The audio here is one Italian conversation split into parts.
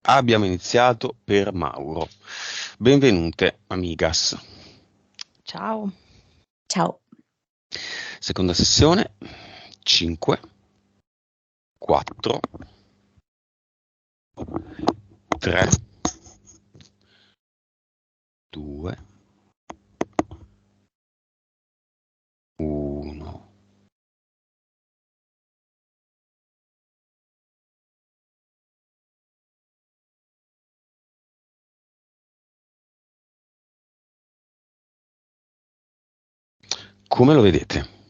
Abbiamo iniziato per Mauro. Benvenute, amigas. Ciao. Ciao. Seconda sessione, 5, 4, 3, 2, 1. Come lo vedete?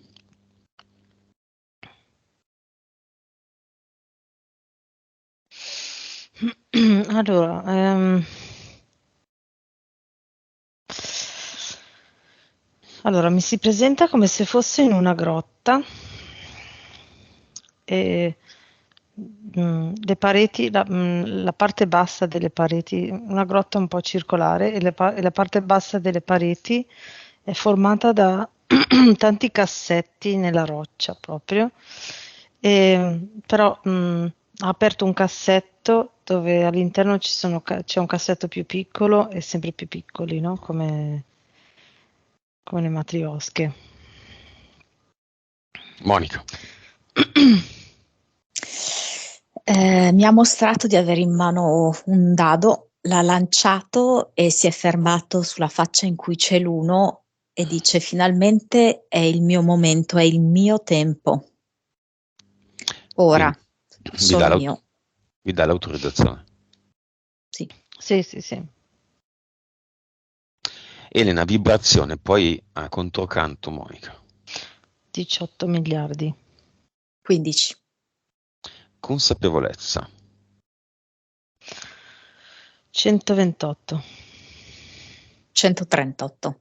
Allora, mi si presenta come se fosse in una grotta e le pareti, la parte bassa delle pareti, una grotta un po' circolare e la parte bassa delle pareti è formata da tanti cassetti nella roccia proprio. Però ha aperto un cassetto dove all'interno c'è un cassetto più piccolo e sempre più piccoli, no? Come le matriosche. Monica. Mi ha mostrato di avere in mano un dado, l'ha lanciato e si è fermato sulla faccia in cui c'è l'uno e dice: finalmente è il mio momento, è il mio tempo. Ora Quindi sono mio. vi dà l'autorizzazione. Sì. Sì. Elena, vibrazione, poi a controcanto Monica. 18 miliardi. 15. Consapevolezza. 128. 138.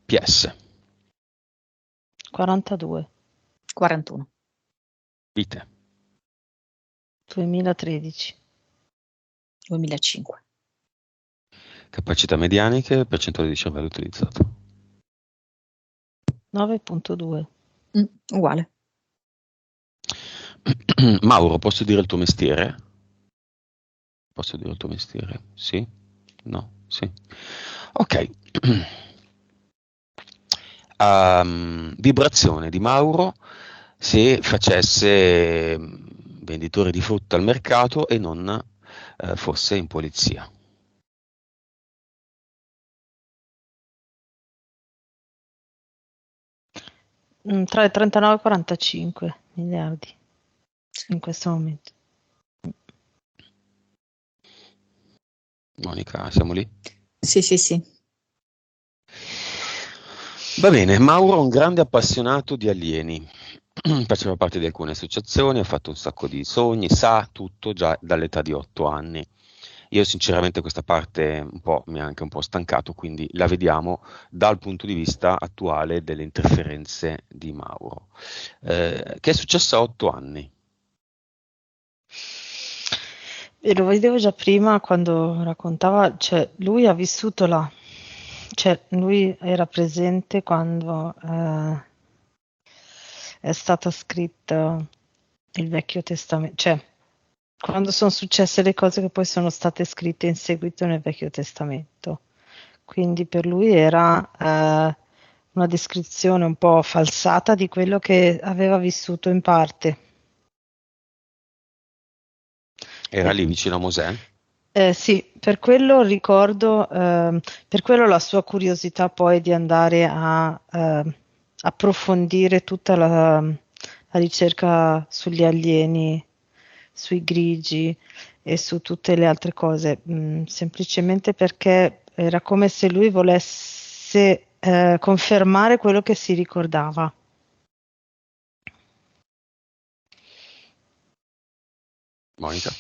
PS. 42. 41. Vite. 2013. 2005. Capacità medianiche, percentuale di cervello utilizzato. 9.2. Uguale. Mauro, posso dire il tuo mestiere? Posso dire il tuo mestiere? Sì? No? Sì. Ok. Vibrazione di Mauro se facesse venditore di frutta al mercato e non fosse in polizia. Tra i 39 e i 45 miliardi in questo momento. Monica, siamo lì? Sì. Va bene, Mauro è un grande appassionato di alieni. Faceva parte di alcune associazioni, ha fatto un sacco di sogni, sa tutto già dall'età di 8 anni. Io sinceramente questa parte mi ha anche un po' stancato, quindi la vediamo dal punto di vista attuale delle interferenze di Mauro. Che è successo a 8 anni? E lo vedevo già prima quando raccontava, cioè lui ha vissuto là, cioè lui era presente quando è stato scritto il Vecchio Testamento, cioè quando sono successe le cose che poi sono state scritte in seguito nel Vecchio Testamento. Quindi per lui era una descrizione un po' falsata di quello che aveva vissuto in parte. Era lì vicino a Mosè? Sì, per quello ricordo, per quello la sua curiosità poi di andare a approfondire tutta la ricerca sugli alieni, sui grigi e su tutte le altre cose, semplicemente perché era come se lui volesse confermare quello che si ricordava. Monica?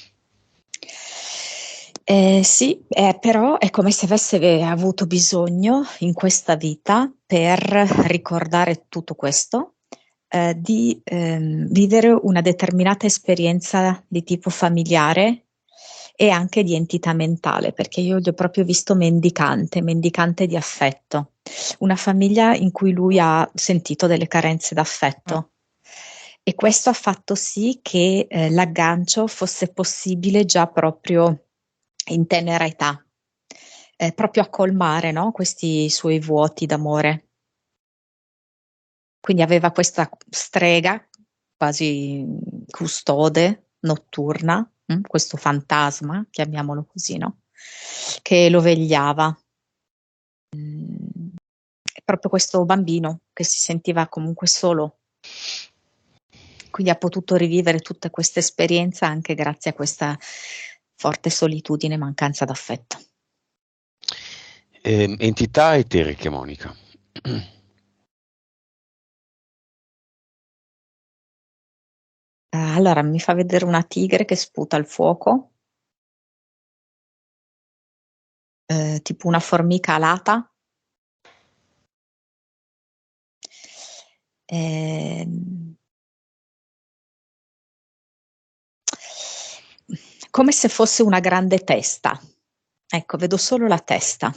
Sì, però è come se avesse avuto bisogno in questa vita per ricordare tutto questo, di vivere una determinata esperienza di tipo familiare e anche di entità mentale, perché io gli ho proprio visto mendicante di affetto, una famiglia in cui lui ha sentito delle carenze d'affetto. E questo ha fatto sì che l'aggancio fosse possibile già proprio in tenera età, proprio a colmare, no, questi suoi vuoti d'amore. Quindi aveva questa strega, quasi custode, notturna, questo fantasma, chiamiamolo così, no? Che lo vegliava. Proprio questo bambino che si sentiva comunque solo. Quindi ha potuto rivivere tutta questa esperienza anche grazie a questa forte solitudine e mancanza d'affetto. Entità eteriche, Monica. Allora mi fa vedere una tigre che sputa il fuoco, tipo una formica alata. Come se fosse una grande testa. Ecco, vedo solo la testa.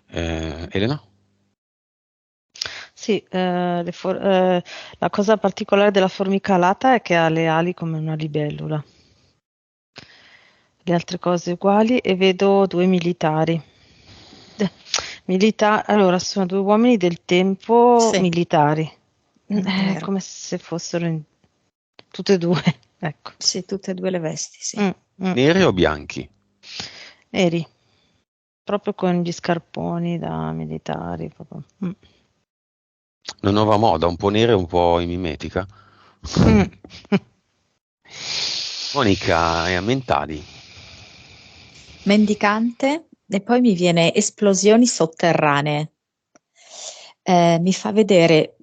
Elena? Sì, la cosa particolare della formica alata è che ha le ali come una libellula. Le altre cose uguali e vedo due militari. Allora, sono due uomini del tempo Sì, militari. vero. Come se fossero tutte e due, ecco. Sì, tutte e due le vesti, sì. Neri o bianchi? Neri, proprio con gli scarponi da militari. Proprio. Una nuova moda, un po' nera e un po' mimetica. Monica, mentali. Mendicante e poi mi viene esplosioni sotterranee. Mi fa vedere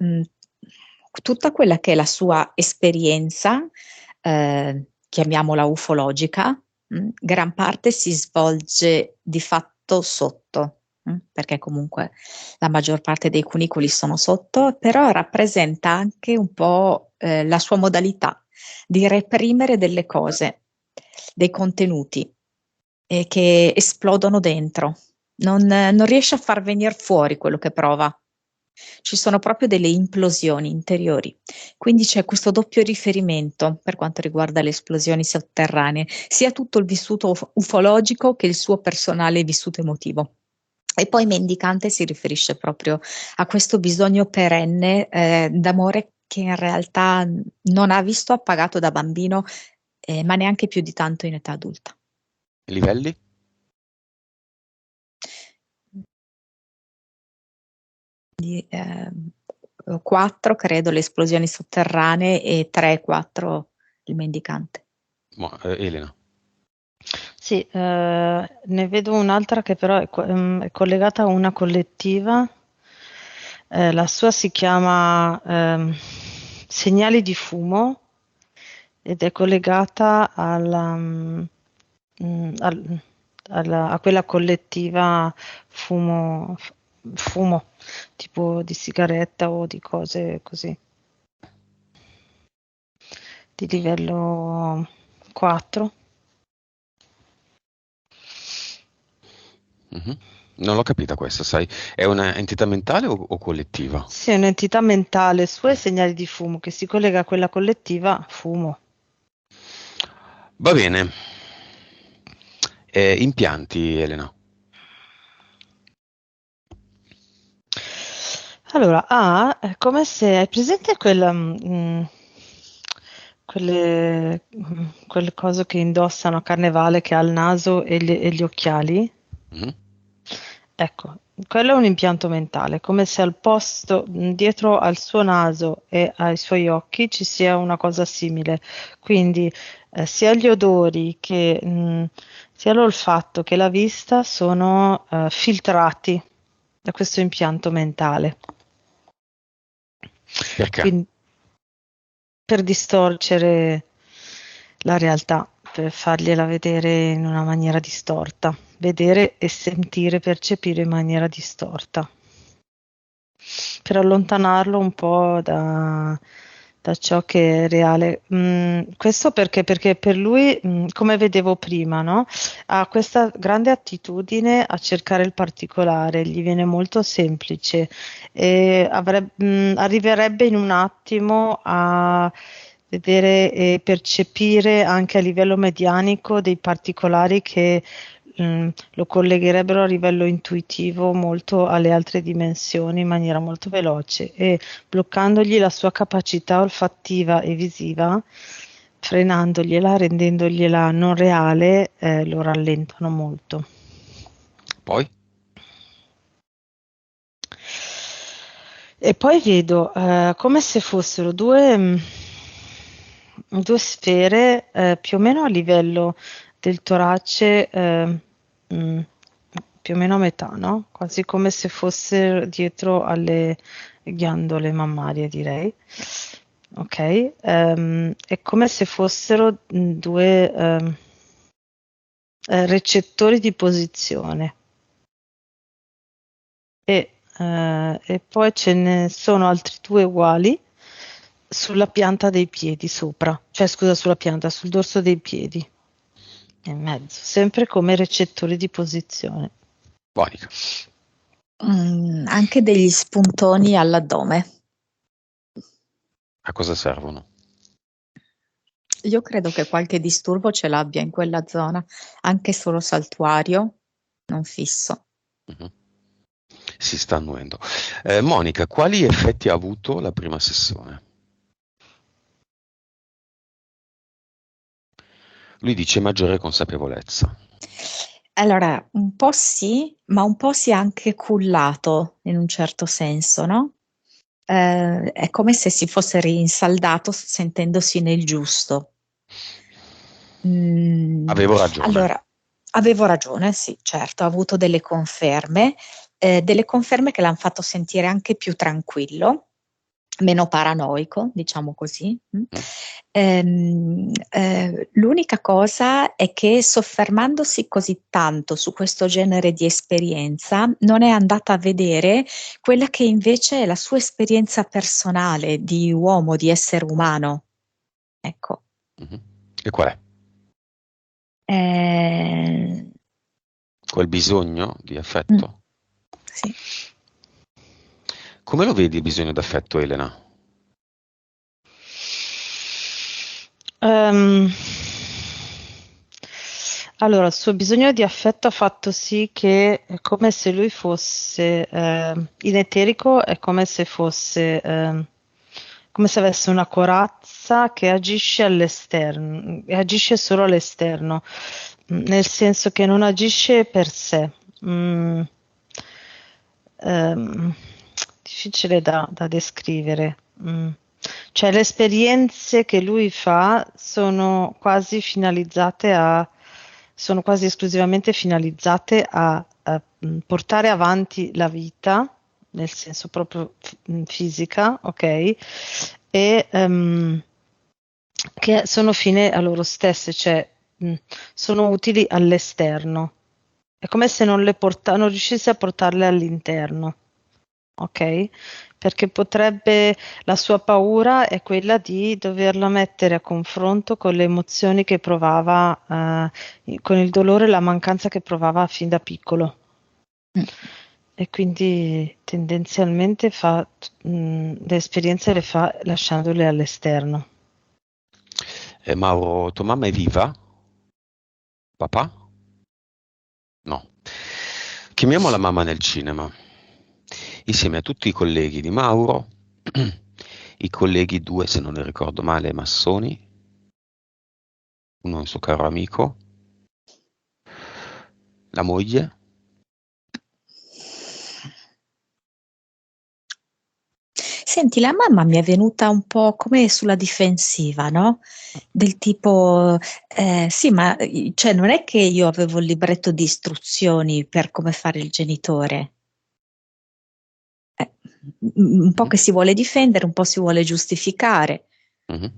tutta quella che è la sua esperienza, chiamiamola ufologica, gran parte si svolge di fatto sotto, perché comunque la maggior parte dei cunicoli sono sotto, però rappresenta anche un po' la sua modalità di reprimere delle cose, dei contenuti che esplodono dentro. Non riesce a far venire fuori quello che prova. Ci sono proprio delle implosioni interiori. Quindi c'è questo doppio riferimento per quanto riguarda le esplosioni sotterranee, sia tutto il vissuto ufologico che il suo personale vissuto emotivo. E poi mendicante si riferisce proprio a questo bisogno perenne d'amore che in realtà non ha visto appagato da bambino, ma neanche più di tanto in età adulta. Livelli? 4 credo le esplosioni sotterranee e 3-4 il mendicante. Elena? Sì, ne vedo un'altra che però è collegata a una collettiva. La sua si chiama Segnali di fumo ed è collegata a quella collettiva fumo, fumo, tipo di sigaretta o di cose così, di livello 4. Non l'ho capita questa, sai? È una entità mentale o collettiva? Sì, è un'entità mentale, sua e segnali di fumo che si collega a quella collettiva fumo. Va bene. Impianti, Elena. Allora, è come se hai presente quelle cose che indossano a carnevale che ha il naso e gli occhiali? Mhm. Ecco, quello è un impianto mentale, come se al posto, dietro al suo naso e ai suoi occhi ci sia una cosa simile. Quindi sia gli odori sia l'olfatto che la vista sono filtrati da questo impianto mentale. Perché? Quindi, per distorcere la realtà, per fargliela vedere in una maniera distorta, vedere e sentire, percepire in maniera distorta, per allontanarlo un po' da ciò che è reale. Questo perché per lui, come vedevo prima, no? Ha questa grande attitudine a cercare il particolare, gli viene molto semplice e arriverebbe in un attimo a vedere e percepire anche a livello medianico dei particolari che lo collegherebbero a livello intuitivo molto alle altre dimensioni in maniera molto veloce e bloccandogli la sua capacità olfattiva e visiva, frenandogliela, rendendogliela non reale, lo rallentano molto. Poi? E poi vedo come se fossero due sfere più o meno a livello del torace, più o meno a metà, no? Quasi come se fosse dietro alle ghiandole mammarie, direi. Ok, è come se fossero due recettori di posizione. E poi ce ne sono altri due uguali sulla pianta dei piedi sopra, cioè scusa, sul dorso dei piedi in mezzo, sempre come recettori di posizione. Monica. Anche degli spuntoni all'addome. A cosa servono? Io credo che qualche disturbo ce l'abbia in quella zona, anche solo saltuario, non fisso. Mhm. Si sta annuendo. Monica, quali effetti ha avuto la prima sessione? Lui dice maggiore consapevolezza. Allora, un po' sì, ma un po' si è anche cullato in un certo senso, no? È come se si fosse rinsaldato sentendosi nel giusto. Avevo ragione. Allora, avevo ragione, sì, certo, ho avuto delle conferme che l'hanno fatto sentire anche più tranquillo, meno paranoico, diciamo così. L'unica cosa è che soffermandosi così tanto su questo genere di esperienza, non è andata a vedere quella che invece è la sua esperienza personale di uomo, di essere umano. Ecco. E qual è? Quel bisogno di affetto? Sì. Come lo vedi il bisogno d'affetto, Elena? Allora, il suo bisogno di affetto ha fatto sì che è come se lui fosse in eterico, è come se fosse come se avesse una corazza che agisce all'esterno, e agisce solo all'esterno, nel senso che non agisce per sé. Difficile da descrivere. Cioè, le esperienze che lui fa sono quasi sono quasi esclusivamente finalizzate a portare avanti la vita, nel senso proprio fisica, ok? E che sono fine a loro stesse, cioè sono utili all'esterno. È come se non riuscisse a portarle all'interno, ok? Perché la sua paura è quella di doverla mettere a confronto con le emozioni che provava, con il dolore e la mancanza che provava fin da piccolo. E quindi tendenzialmente le esperienze le fa lasciandole all'esterno. Mauro, tua mamma è viva? Papà? No. Chiamiamo la mamma nel cinema, insieme a tutti i colleghi di Mauro, i colleghi due, se non ne ricordo male, massoni, uno è un suo caro amico, la moglie. Senti, la mamma mi è venuta un po' come sulla difensiva, no? Del tipo, sì, ma cioè, non è che io avevo il libretto di istruzioni per come fare il genitore. Un po' che si vuole difendere, un po' si vuole giustificare. Vabbè,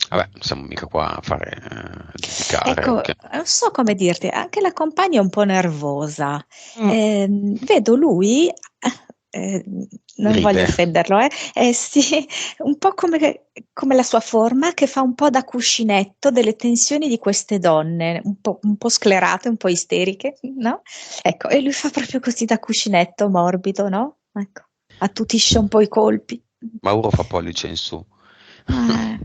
non siamo mica qua a fare giudicare. Ecco, Okay. non so come dirti, anche la compagna è un po' nervosa. Vedo lui non voglio Ride. offenderlo, sì, un po' come la sua forma, che fa un po' da cuscinetto delle tensioni di queste donne, un po' sclerate, un po' isteriche, no? Ecco, e lui fa proprio così da cuscinetto morbido, no? Ecco, attutisce un po' i colpi. Mauro fa pollice in su. Eh,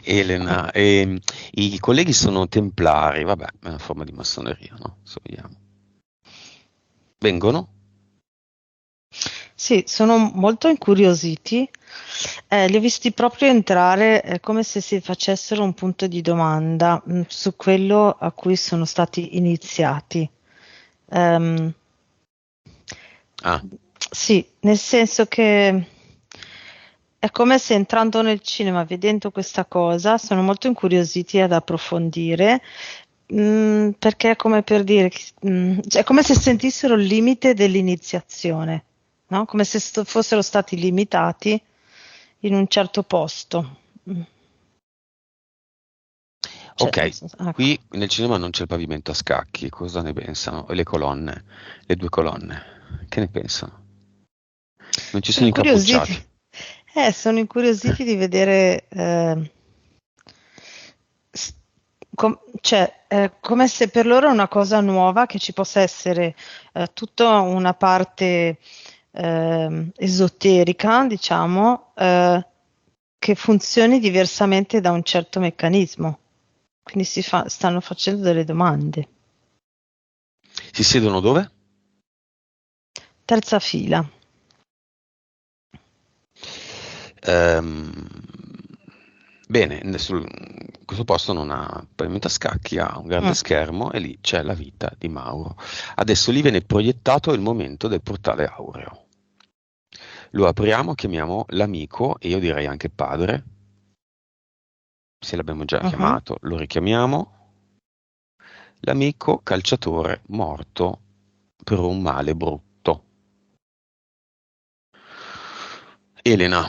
Elena, i colleghi sono templari, vabbè, è una forma di massoneria, no? Se vogliamo. Vengono? Sì, sono molto incuriositi. Li ho visti proprio entrare, come se si facessero un punto di domanda su quello a cui sono stati iniziati. Ehm, Ah, sì, nel senso che è come se entrando nel cinema, vedendo questa cosa, sono molto incuriositi ad approfondire, perché è come per dire, cioè, è come se sentissero il limite dell'iniziazione, no? Come se fossero stati limitati in un certo posto. Cioè, ok, ecco. qui nel cinema non c'è il pavimento a scacchi, cosa ne pensano? E le colonne, le due colonne, che ne pensano? Non ci Sono sono incuriositi, incappucciati. sono incuriositi di vedere, s- cioè, è come se per loro è una cosa nuova che ci possa essere tutta una parte esoterica, diciamo, che funzioni diversamente da un certo meccanismo. Quindi stanno facendo delle domande. Si siedono dove? Terza fila. Ehm, bene, questo posto non ha pavimento a scacchi, ha un grande Mm. schermo e lì c'è la vita di Mauro. Adesso lì viene proiettato il momento del portale aureo. Lo apriamo, chiamiamo l'amico e io direi anche padre, se l'abbiamo già Mhm. chiamato, lo richiamiamo. L'amico calciatore morto per un male brutto. Elena,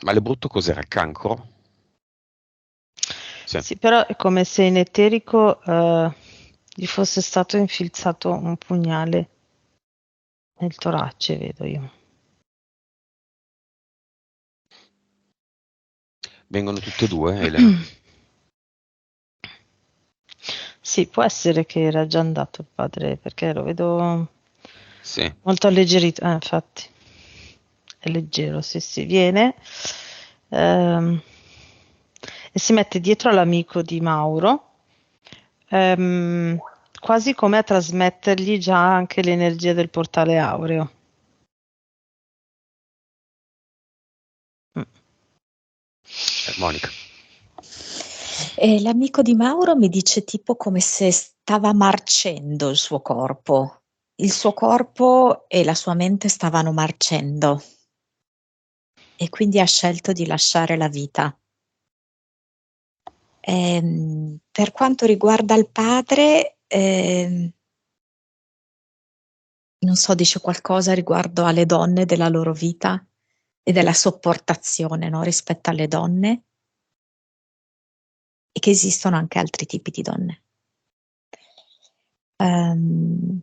male brutto cos'era? Cancro? Sì. Sì, però è come se in eterico gli fosse stato infilzato un pugnale nel torace, vedo io. Vengono tutte e due, Elena? Sì, può essere che era già andato il padre, perché lo vedo Sì. molto alleggerito. Infatti, è leggero, sì, sì, viene ehm, e si mette dietro all'amico di Mauro, ehm, quasi come a trasmettergli già anche l'energia del portale aureo. Mm. Monica. E l'amico di Mauro mi dice tipo come se stava marcendo il suo corpo. Il suo corpo e la sua mente stavano marcendo e quindi ha scelto di lasciare la vita. Per quanto riguarda il padre, non so, dice qualcosa riguardo alle donne della loro vita e della sopportazione, no, rispetto alle donne e che esistono anche altri tipi di donne. Ehm,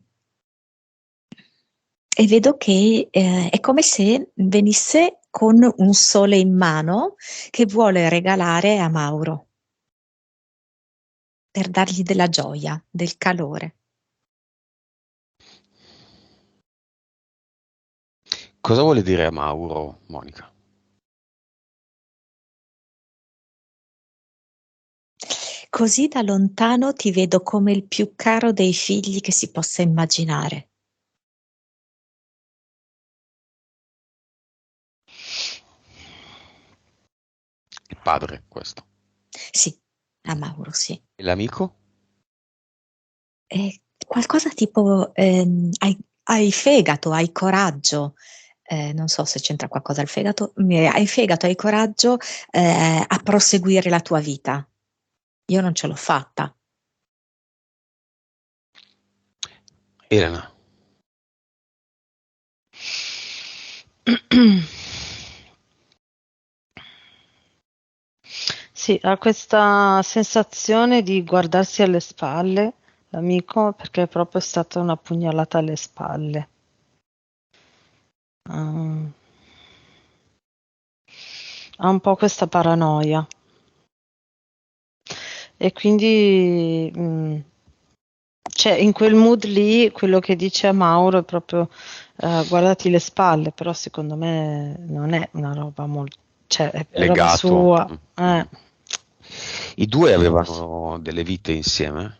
e vedo che è come se venisse con un sole in mano che vuole regalare a Mauro per dargli della gioia, del calore. Cosa vuole dire a Mauro, Monica? Così da lontano ti vedo come il più caro dei figli che si possa immaginare. Il padre, questo. Sì, a Mauro, sì. E l'amico? È qualcosa tipo hai fegato, hai coraggio. Non so se c'entra qualcosa il fegato. Hai fegato, hai coraggio a proseguire la tua vita. Io non ce l'ho fatta. Elena. Sì, ha questa sensazione di guardarsi alle spalle, l'amico, perché è proprio stata una pugnalata alle spalle. ha un po' questa paranoia e quindi cioè, in quel mood lì quello che dice a Mauro è proprio guardati le spalle, però secondo me non è una roba molto, cioè è roba Legato. sua. I due Roba sua. avevano delle vite insieme?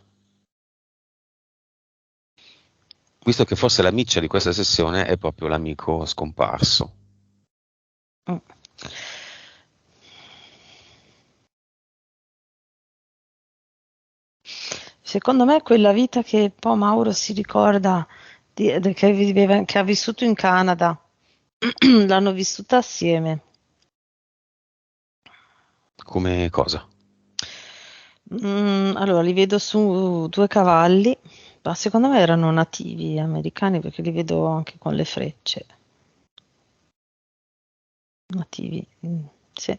Visto che forse la miccia di questa sessione è proprio l'amico scomparso. Mm. Secondo me quella vita che poi Mauro si ricorda che ha vissuto in Canada, l'hanno vissuta assieme. Come cosa? Allora, li vedo su due cavalli, ma secondo me erano nativi americani perché li vedo anche con le frecce. Nativi, sì.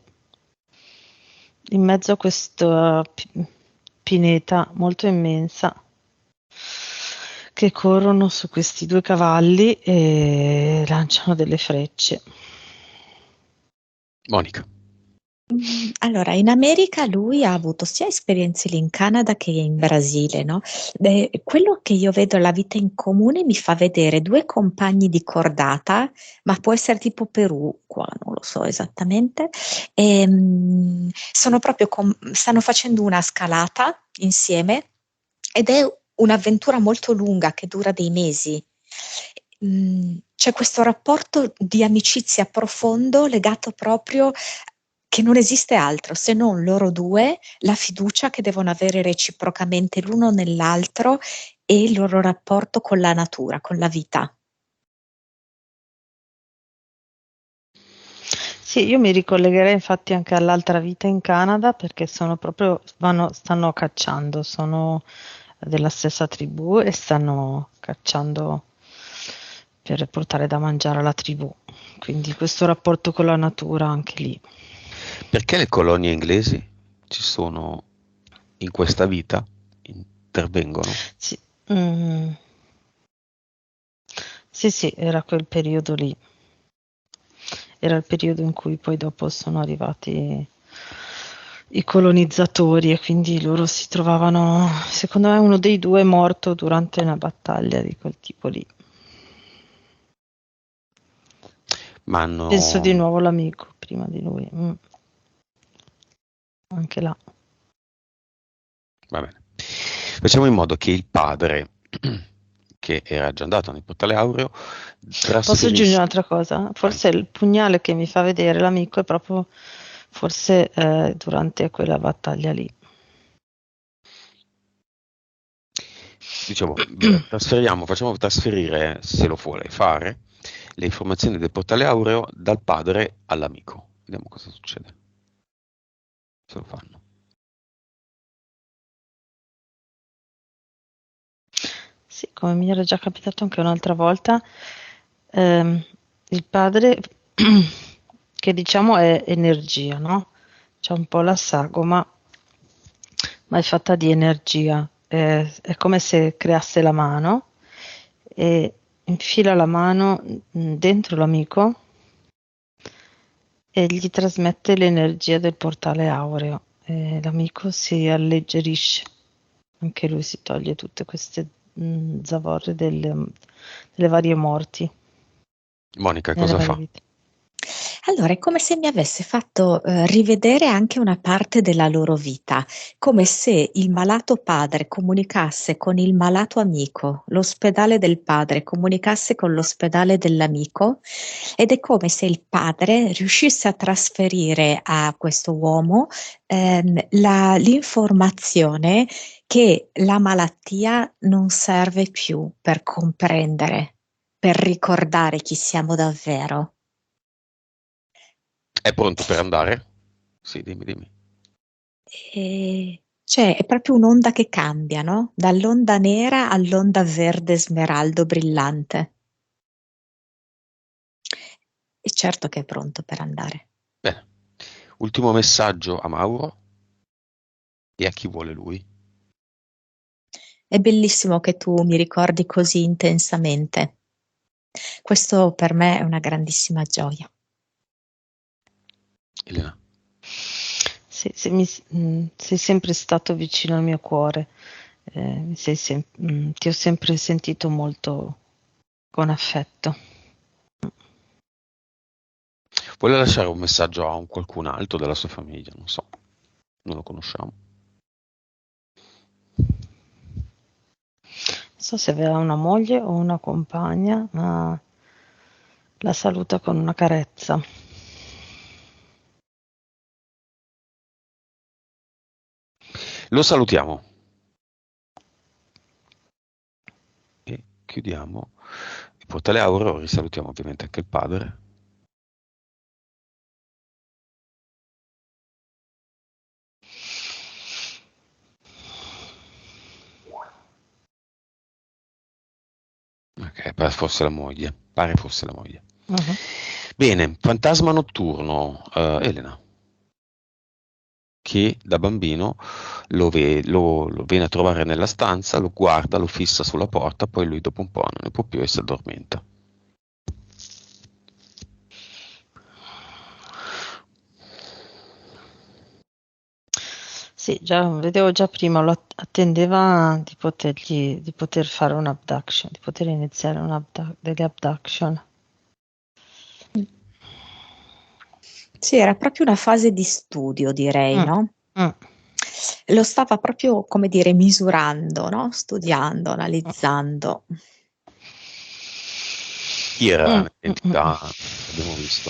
In mezzo a questa pineta molto immensa che corrono su questi due cavalli e lanciano delle frecce. Monica. Allora, in America lui ha avuto sia esperienze lì in Canada che in Brasile, no? Quello che io vedo alla vita in comune mi fa vedere due compagni di cordata, ma può essere tipo Perù, qua non lo so esattamente. Sono proprio stanno facendo una scalata insieme ed è un'avventura molto lunga che dura dei mesi. C'è questo rapporto di amicizia profondo legato proprio che non esiste altro se non loro due, la fiducia che devono avere reciprocamente l'uno nell'altro e il loro rapporto con la natura, con la vita. Sì, io mi ricollegherei infatti anche all'altra vita in Canada perché stanno cacciando, sono della stessa tribù e stanno cacciando per portare da mangiare alla tribù. Quindi questo rapporto con la natura anche lì. Perché le colonie inglesi ci sono in questa vita? Intervengono? Sì, sì, era quel periodo lì. Era il periodo in cui poi dopo sono arrivati i colonizzatori e quindi loro si trovavano, secondo me uno dei due è morto durante una battaglia di quel tipo lì. Ma Penso di hanno... nuovo l'amico prima di lui. Anche là. Va bene. Facciamo in modo che il padre, che era già andato nel portale aureo, Posso aggiungere trasferisca... un'altra cosa? Vai. Forse il pugnale che mi fa vedere l'amico è proprio forse durante quella battaglia lì. Diciamo, facciamo trasferire, se lo vuole fare, le informazioni del portale aureo dal padre all'amico. Vediamo cosa succede. Se lo fanno. Sì, come mi era già capitato anche un'altra volta, ehm, il padre, che diciamo è energia, no? C'è un po' la sagoma, ma è fatta di energia. È come se creasse la mano e infila la mano dentro l'amico e gli trasmette l'energia del portale aureo. E l'amico si alleggerisce, anche lui si toglie tutte queste zavorre delle varie morti Monica, nelle cosa varie fa? vite. Allora, è come se mi avesse fatto rivedere anche una parte della loro vita, come se il malato padre comunicasse con il malato amico, l'ospedale del padre comunicasse con l'ospedale dell'amico, ed è come se il padre riuscisse a trasferire a questo uomo l'informazione che la malattia non serve più per comprendere, per ricordare chi siamo davvero. È pronto per andare? Sì, dimmi. Cioè, è proprio un'onda che cambia, no? Dall'onda nera all'onda verde smeraldo brillante. E certo che è pronto per andare. Bene. Ultimo messaggio a Mauro e a chi vuole lui. È bellissimo che tu mi ricordi così intensamente. Questo per me è una grandissima gioia. Elena. Sì, sei sempre stato vicino al mio cuore, ti ho sempre sentito molto con affetto. Vuole lasciare un messaggio a qualcun altro della sua famiglia? Non so, non lo conosciamo. Non so se aveva una moglie o una compagna, ma la saluta con una carezza. Lo salutiamo e chiudiamo il portale Auro. Risalutiamo ovviamente anche il padre. Ok, pare fosse la moglie. Uh-huh. Bene, fantasma notturno, Elena, che da bambino lo viene a trovare nella stanza, lo guarda, lo fissa sulla porta, poi lui dopo un po' non ne può più e si addormenta. Sì, vedevo già prima, lo attendeva di poter fare un abduction, di poter iniziare delle abduction. Sì, era proprio una fase di studio, direi, no? Lo stava proprio, come dire, misurando, no? Studiando, analizzando. Chi era l'entità che abbiamo visto?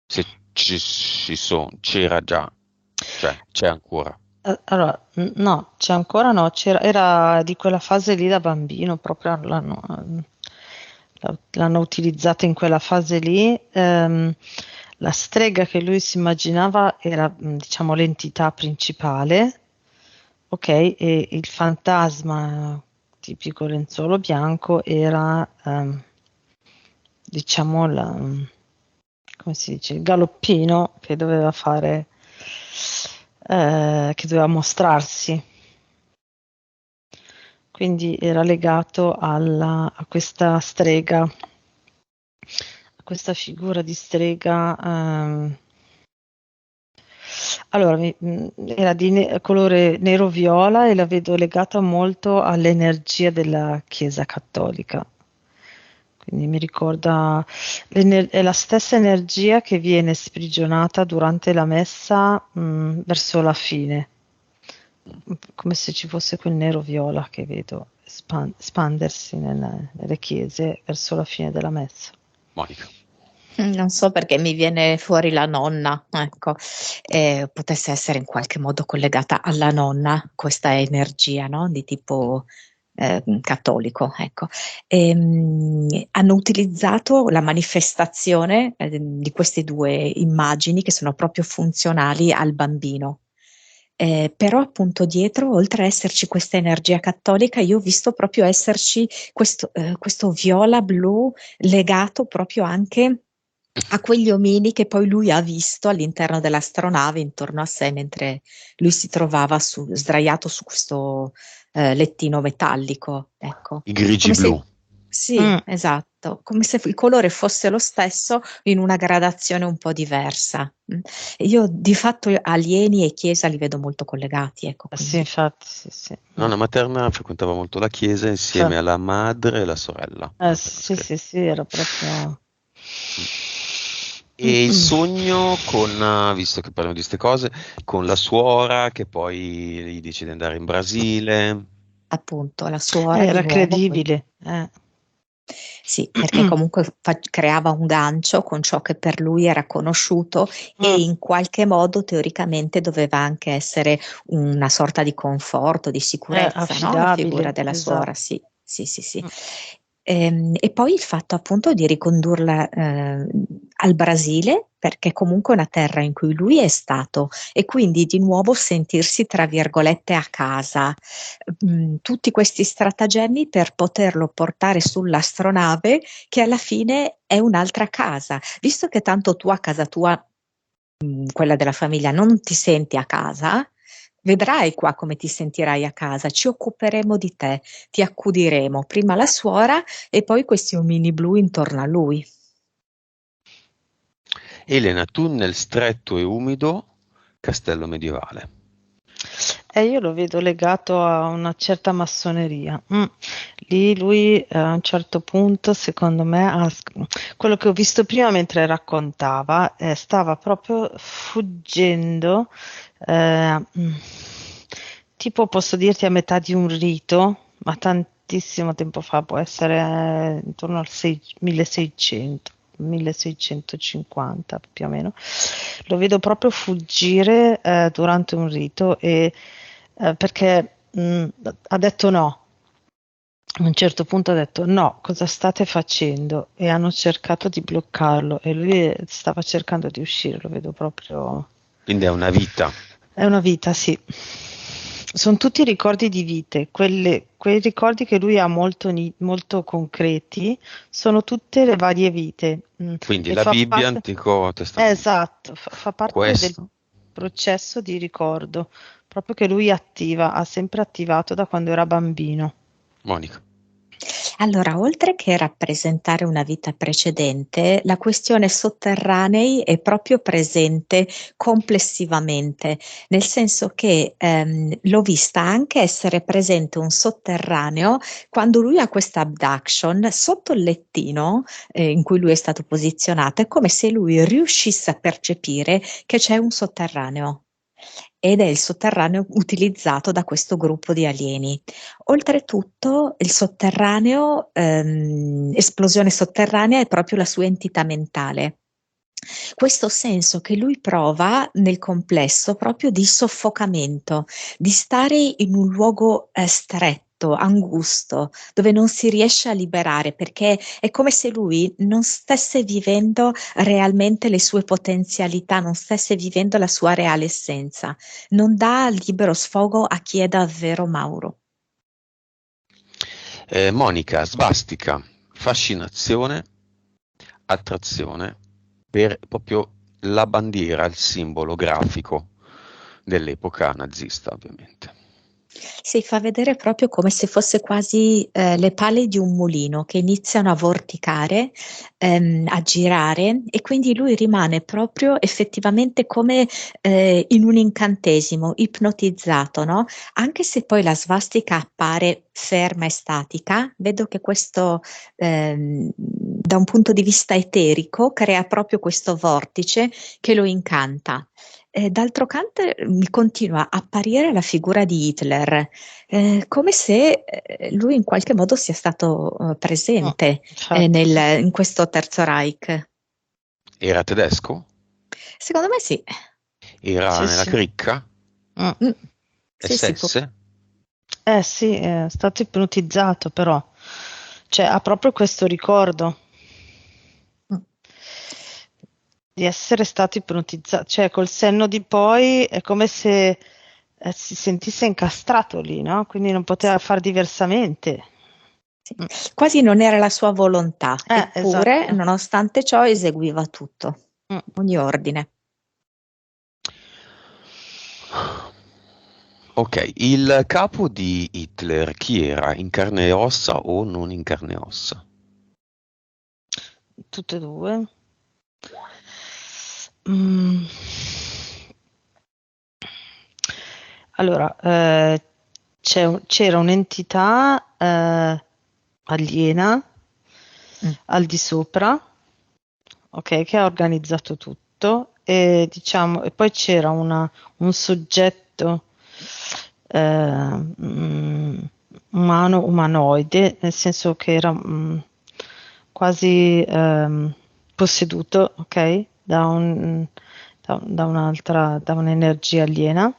Se c'era già, cioè c'è ancora. Allora, no, c'è ancora no, era di quella fase lì da bambino, proprio l'hanno utilizzata in quella fase lì. La strega che lui si immaginava era, diciamo, l'entità principale, ok? E il fantasma tipico lenzuolo bianco era, diciamo, come si dice, il galoppino che doveva fare, che doveva mostrarsi. Quindi era legato a questa strega, a questa figura di strega. Allora, era di colore nero-viola e la vedo legata molto all'energia della Chiesa Cattolica. Quindi mi ricorda, è la stessa energia che viene sprigionata durante la messa verso la fine, come se ci fosse quel nero-viola che vedo espandersi nelle chiese verso la fine della messa. Monica. Non so perché mi viene fuori la nonna, ecco, potesse essere in qualche modo collegata alla nonna questa energia, no? Di tipo cattolico, ecco. Hanno utilizzato la manifestazione di queste due immagini che sono proprio funzionali al bambino. Però appunto dietro, oltre a esserci questa energia cattolica, io ho visto proprio esserci questo viola-blu legato proprio anche a quegli omini che poi lui ha visto all'interno dell'astronave intorno a sé mentre lui si trovava sdraiato su questo lettino metallico, ecco. I grigi blu. Sì, esatto, come se il colore fosse lo stesso in una gradazione un po' diversa. Io di fatto alieni e chiesa li vedo molto collegati, ecco. Sì, infatti, sì. Nonna materna frequentava molto la chiesa insieme alla madre e la sorella. Sì, era proprio... E il sogno con, visto che parliamo di queste cose, con la suora che poi gli dice di andare in Brasile. Appunto, la suora Era di nuovo. credibile. Sì, perché comunque creava un gancio con ciò che per lui era conosciuto e in qualche modo teoricamente doveva anche essere una sorta di conforto, di sicurezza, no? La figura della suora, sì. E poi il fatto appunto di ricondurla al Brasile, perché comunque è una terra in cui lui è stato e quindi di nuovo sentirsi tra virgolette a casa. Tutti questi stratagemmi per poterlo portare sull'astronave che alla fine è un'altra casa, visto che tanto tu a casa tua, quella della famiglia, non ti senti a casa, Vedrai qua come ti sentirai a casa, ci occuperemo di te, ti accudiremo, prima la suora e poi questi omini blu intorno a lui. Elena, tunnel stretto e umido, castello medievale. Io lo vedo legato a una certa massoneria. Lì lui a un certo punto, secondo me, quello che ho visto prima mentre raccontava, stava proprio fuggendo, eh, mm, tipo posso dirti a metà di un rito, ma tantissimo tempo fa, può essere intorno al 1600. 1650 più o meno, lo vedo proprio fuggire durante un rito e perché ha detto no. A un certo punto ha detto no, cosa state facendo? E hanno cercato di bloccarlo e lui stava cercando di uscire, lo vedo proprio. Quindi è una vita. È una vita, sì. Sono tutti ricordi di vite, quei ricordi che lui ha molto concreti, sono tutte le varie vite. Quindi E la fa Bibbia, parte, Antico Testamento. esatto, fa parte del Questo, processo di ricordo, proprio che lui ha sempre attivato da quando era bambino. Monica. Allora, oltre che rappresentare una vita precedente, la questione sotterranei è proprio presente complessivamente, nel senso che l'ho vista anche essere presente un sotterraneo quando lui ha questa abduction sotto il lettino in cui lui è stato posizionato, è come se lui riuscisse a percepire che c'è un sotterraneo. Ed è il sotterraneo utilizzato da questo gruppo di alieni. Oltretutto, il sotterraneo, esplosione sotterranea è proprio la sua entità mentale. Questo senso che lui prova nel complesso proprio di soffocamento, di stare in un luogo stretto, angusto, dove non si riesce a liberare, perché è come se lui non stesse vivendo realmente le sue potenzialità, non stesse vivendo la sua reale essenza, non dà libero sfogo a chi è davvero Mauro. Monica, svastica, fascinazione, attrazione per proprio la bandiera, il simbolo grafico dell'epoca nazista, ovviamente. Si fa vedere proprio come se fosse quasi le pale di un mulino che iniziano a vorticare, a girare e quindi lui rimane proprio effettivamente come in un incantesimo, ipnotizzato, no? Anche se poi la svastica appare ferma e statica, vedo che questo da un punto di vista eterico crea proprio questo vortice che lo incanta. D'altro canto mi continua a apparire la figura di Hitler, come se lui in qualche modo sia stato presente Infatti, sì. in questo Terzo Reich. Era tedesco? Secondo me sì. Era Sì, nella sì. cricca? Mm. Mm. Sì, sì, SS? Sì, è stato ipnotizzato però, cioè ha proprio questo ricordo Mm. di essere stato ipnotizzato, cioè col senno di poi è come se si sentisse incastrato lì, no? Quindi non poteva Sì, far diversamente. sì. Mm. Quasi non era la sua volontà, eppure, Esatto. nonostante ciò, eseguiva tutto, Mm. ogni ordine. Ok, il capo di Hitler chi era? In carne e ossa o non in carne e ossa? Tutte e due. Mm. Allora, c'era un'entità aliena Mm. al di sopra, ok, che ha organizzato tutto e diciamo, e poi c'era un soggetto umanoide, nel senso che era quasi posseduto, ok, da un'energia aliena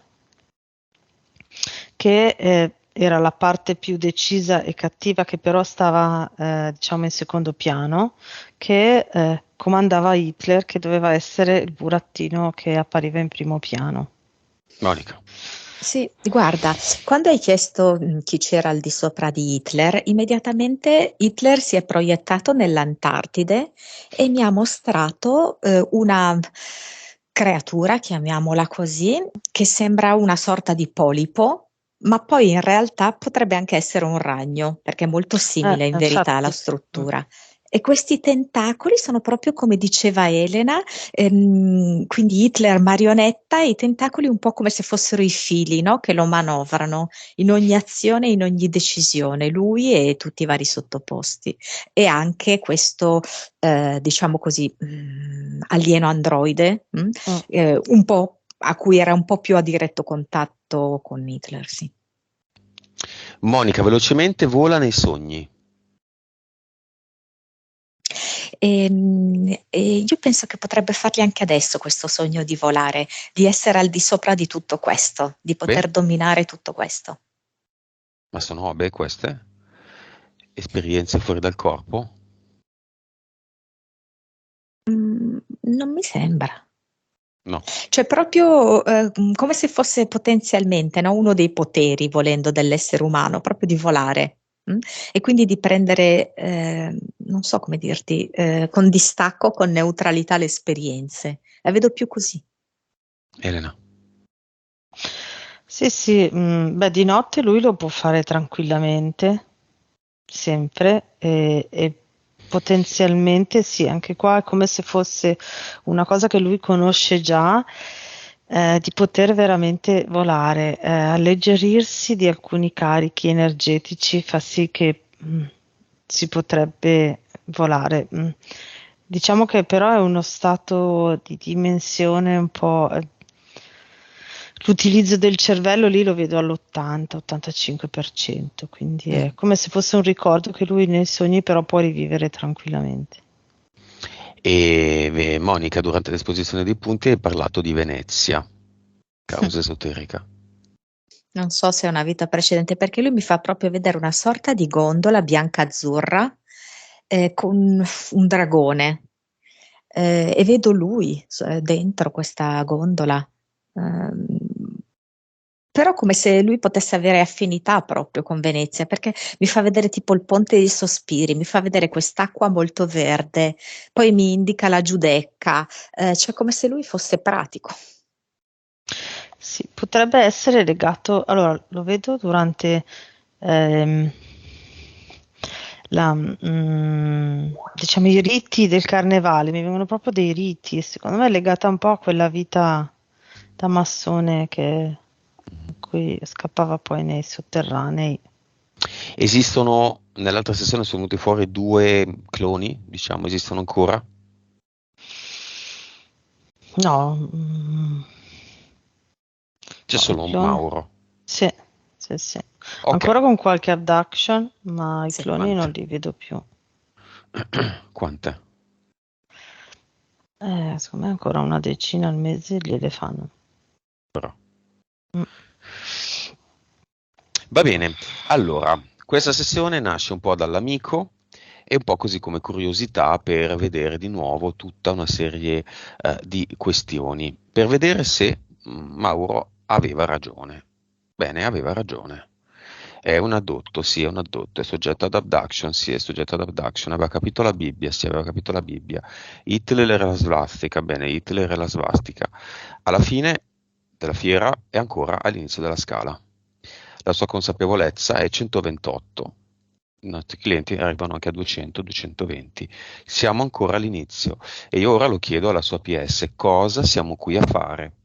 che era la parte più decisa e cattiva che però stava diciamo in secondo piano, che comandava Hitler, che doveva essere il burattino che appariva in primo piano. Monica. Sì, guarda, quando hai chiesto chi c'era al di sopra di Hitler, immediatamente Hitler si è proiettato nell'Antartide e mi ha mostrato una creatura, chiamiamola così, che sembra una sorta di polipo, ma poi in realtà potrebbe anche essere un ragno, perché è molto simile in verità alla Infatti. struttura. E questi tentacoli sono proprio come diceva Elena, quindi Hitler marionetta, e i tentacoli un po' come se fossero i fili, no? Che lo manovrano in ogni azione, in ogni decisione, lui e tutti i vari sottoposti. E anche questo, diciamo così, alieno androide, Mm. un po' a cui era un po' più a diretto contatto con Hitler, sì. Monica velocemente vola nei sogni. E io penso che potrebbe fargli anche adesso questo sogno di volare, di essere al di sopra di tutto questo, di Beh, poter dominare tutto questo. ma sono robe queste? Esperienze fuori dal corpo? Non mi sembra. No. Cioè proprio come se fosse potenzialmente, no, uno dei poteri, volendo, dell'essere umano, proprio di volare. E quindi di prendere, non so come dirti, con distacco, con neutralità le esperienze. La vedo più così. Elena. Sì, sì, beh, di notte lui lo può fare tranquillamente, sempre, e potenzialmente sì, anche qua è come se fosse una cosa che lui conosce già, di poter veramente volare, alleggerirsi di alcuni carichi energetici fa sì che si potrebbe volare. Diciamo che però è uno stato di dimensione un po'. L'utilizzo del cervello lì lo vedo all'80-85%, quindi è come se fosse un ricordo che lui nei sogni però può rivivere tranquillamente. E Monica, durante l'esposizione dei punti, hai parlato di Venezia, causa esoterica. Non so se è una vita precedente, perché lui mi fa proprio vedere una sorta di gondola bianca-azzurra con un dragone. E vedo lui dentro questa gondola. Ehm, Però come se lui potesse avere affinità proprio con Venezia, perché mi fa vedere tipo il Ponte dei Sospiri, mi fa vedere quest'acqua molto verde, poi mi indica la Giudecca, cioè come se lui fosse pratico. Sì, potrebbe essere legato, allora lo vedo durante ehm, diciamo i riti del carnevale, mi vengono proprio dei riti, e secondo me è legata un po' a quella vita da massone in cui scappava poi nei sotterranei. Esistono, nell'altra sessione sono venuti fuori due cloni, diciamo, esistono ancora? No, C'è no, i solo un cloni. Mauro. Sì, sì, sì. Ok, Ancora con qualche abduction, ma i Sì. cloni non quante? li vedo più. Quante? Secondo me ancora una decina al mese gliele fanno. Però. Mm. Va bene, allora, questa sessione nasce un po' dall'amico e un po' così come curiosità per vedere di nuovo tutta una serie di questioni, per vedere se Mauro aveva ragione. Bene, aveva ragione. È un addotto, sì, è un addotto, è soggetto ad abduction, sì, è soggetto ad abduction, aveva capito la Bibbia, sì, aveva capito la Bibbia. Hitler era la svastica, bene, Hitler era la svastica. Alla fine della fiera è ancora all'inizio della scala. La sua consapevolezza è 128. I nostri clienti arrivano anche a 200, 220. Siamo ancora all'inizio e io ora lo chiedo alla sua PS, cosa siamo qui a fare?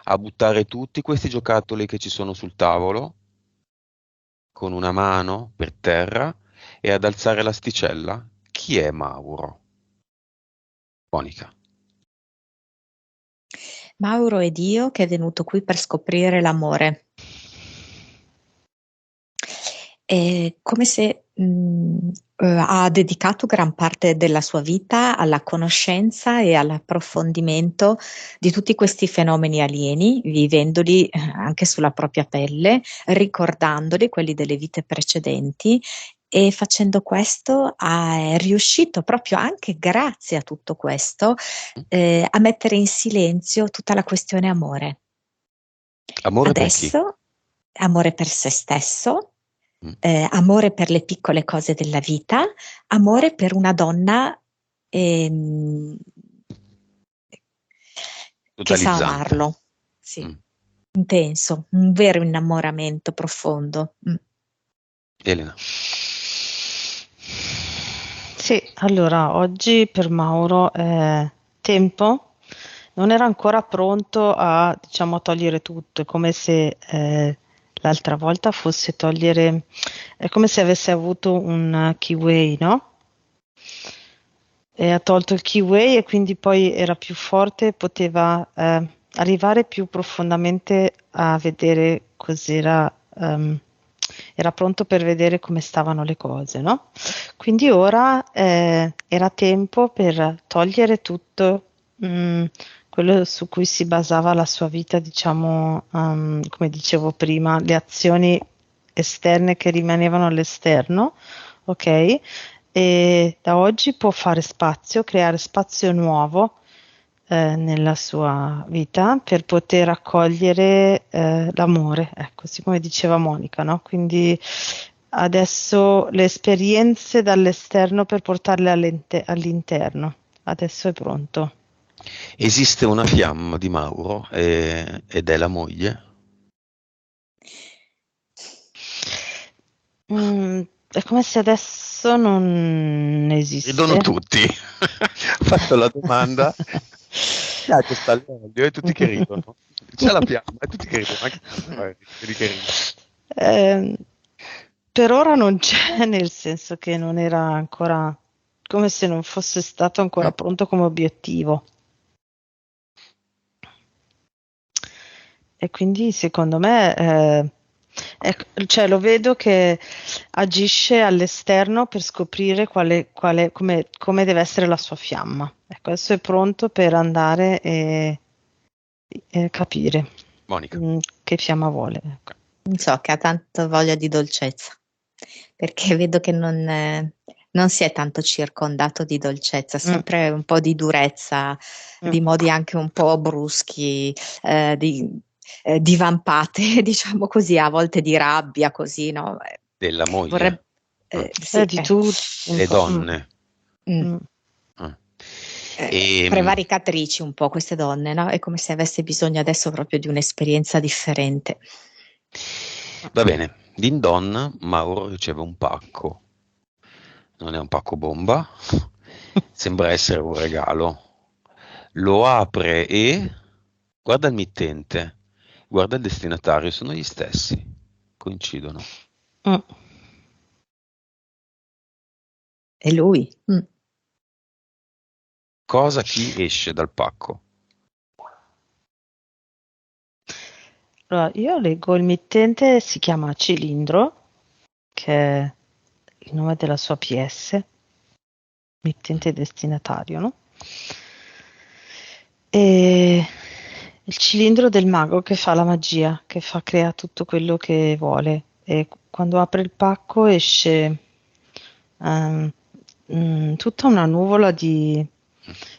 A buttare tutti questi giocattoli che ci sono sul tavolo con una mano per terra e ad alzare l'asticella? Chi è Mauro? Monica. Mauro è Dio che è venuto qui per scoprire l'amore. È come se ha dedicato gran parte della sua vita alla conoscenza e all'approfondimento di tutti questi fenomeni alieni, vivendoli anche sulla propria pelle, ricordandoli, quelli delle vite precedenti, e facendo questo è riuscito proprio anche grazie a tutto questo a mettere in silenzio tutta la questione amore. Amore per chi? Adesso amore per se stesso, Mm? amore per le piccole cose della vita, amore per una donna ehm, che sa totalizzante. amarlo, sì, Mm. intenso, un vero innamoramento profondo. Elena, Sì, allora oggi per Mauro è tempo, non era ancora pronto a, diciamo, togliere tutto, è come se l'altra volta fosse togliere, è come se avesse avuto un keyway, no? E ha tolto il keyway e quindi poi era più forte, poteva arrivare più profondamente a vedere cos'era, era pronto per vedere come stavano le cose, no? Quindi ora era tempo per togliere tutto quello su cui si basava la sua vita, diciamo, come dicevo prima, le azioni esterne che rimanevano all'esterno, ok? E da oggi può fare spazio, creare spazio nuovo nella sua vita per poter accogliere l'amore, ecco, così come diceva Monica, no? Quindi adesso le esperienze dall'esterno per portarle all'interno. Adesso è pronto. esiste una fiamma di Mauro ed è la moglie? È come se adesso non Ridono esiste. tutti. Ho fatto la domanda, piace sta l'olio e tutti che ridono. C'è la fiamma e tutti che ridono, anche quelli che ridono. Eh, per ora non c'è, nel senso che non era ancora, come se non fosse stato ancora pronto come obiettivo. E quindi secondo me, cioè, lo vedo che agisce all'esterno per scoprire come deve essere la sua fiamma. Ecco, adesso è pronto per andare e capire Monica. che fiamma vuole. Ecco. Non so, che ha tanta voglia di dolcezza, perché vedo che non si è tanto circondato di dolcezza, sempre un po' di durezza, di modi anche un po' bruschi, divampate, diciamo così, a volte di rabbia, così, no? Della moglie. Vorrebbe, sì, Di tutti. Le donne. Mm. Ah. Prevaricatrici un po' queste donne, no? È come se avesse bisogno adesso proprio di un'esperienza differente. Va bene, din don, Mauro riceve un pacco. Non è un pacco bomba, sembra essere un regalo. Lo apre e guarda il mittente, guarda il destinatario, sono gli stessi, coincidono. È lui. Chi esce dal pacco? Allora, io leggo il mittente, si chiama Cilindro, che è il nome della sua PS, mittente destinatario, no? E il cilindro del mago che fa la magia, crea tutto quello che vuole. E quando apre il pacco esce tutta una nuvola di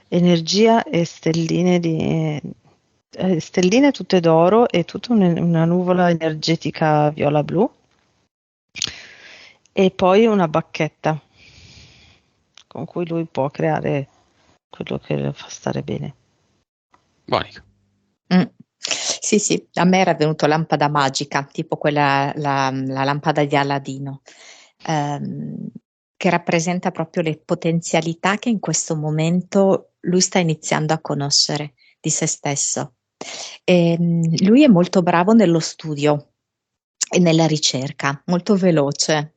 energia e stelline tutte d'oro e tutta una nuvola energetica viola-blu e poi una bacchetta con cui lui può creare quello che lo fa stare bene. Monica. Sì, a me era venuto lampada magica, tipo quella, la lampada di Aladino, che rappresenta proprio le potenzialità che in questo momento lui sta iniziando a conoscere di se stesso. Lui è molto bravo nello studio e nella ricerca, molto veloce.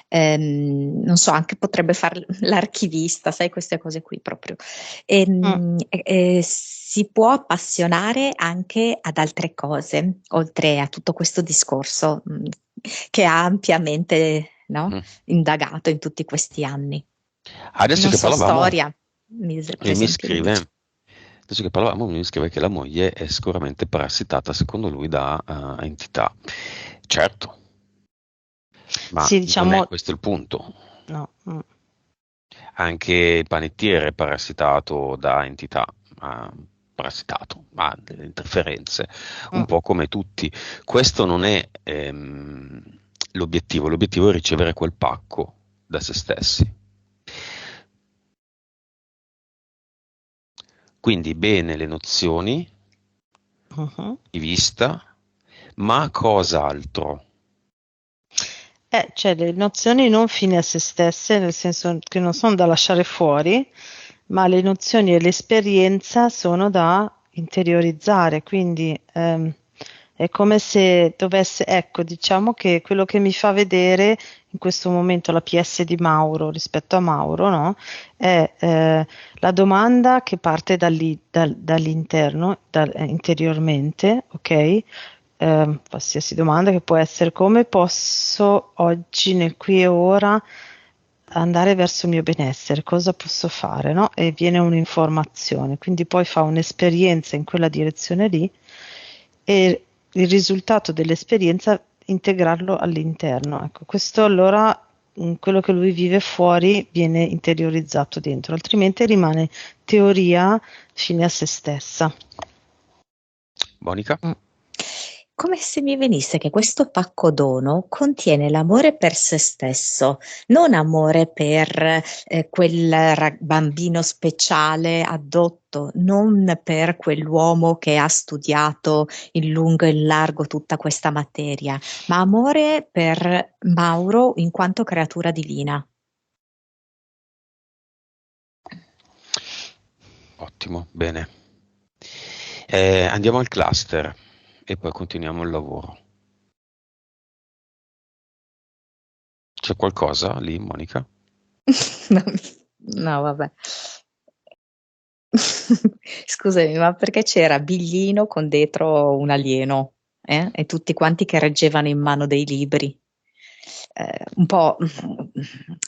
Non so, anche potrebbe fare l'archivista, sai, queste cose qui proprio. Si può appassionare anche ad altre cose, oltre a tutto questo discorso che ha ampiamente, no, indagato in tutti questi anni. Adesso Non che so, parlavamo, storia, per esempio, lui dice. adesso che parlavamo mi scrive che la moglie è sicuramente parassitata secondo lui da entità. Certo, ma sì, diciamo, non è questo il punto. No. Anche il panettiere è parassitato da entità, ha delle interferenze, un po' come tutti. Questo non è l'obiettivo è ricevere quel pacco da se stessi. Quindi bene le nozioni Mhm. di vista, ma cos'altro? Cioè le nozioni non fine a se stesse, nel senso che non sono da lasciare fuori, ma le nozioni e l'esperienza sono da interiorizzare, quindi è come se dovesse, ecco, diciamo che quello che mi fa vedere in questo momento la PS di Mauro rispetto a Mauro, no? È la domanda che parte dall'interno, interiormente, ok? Qualsiasi domanda che può essere come posso oggi nel qui e ora andare verso il mio benessere, cosa posso fare, no? E viene un'informazione, quindi poi fa un'esperienza in quella direzione lì e il risultato dell'esperienza integrarlo all'interno. Ecco, questo allora quello che lui vive fuori viene interiorizzato dentro, altrimenti rimane teoria fine a se stessa. Monica? Mm. Come se mi venisse che questo pacco dono contiene l'amore per se stesso, non amore per quel bambino speciale addotto, non per quell'uomo che ha studiato in lungo e in largo tutta questa materia, ma amore per Mauro in quanto creatura divina. Ottimo, bene. Andiamo al cluster e poi continuiamo il lavoro. C'è qualcosa lì, Monica? No, vabbè. Scusami, ma perché c'era Biglino con dietro un alieno, e tutti quanti che reggevano in mano dei libri, un po'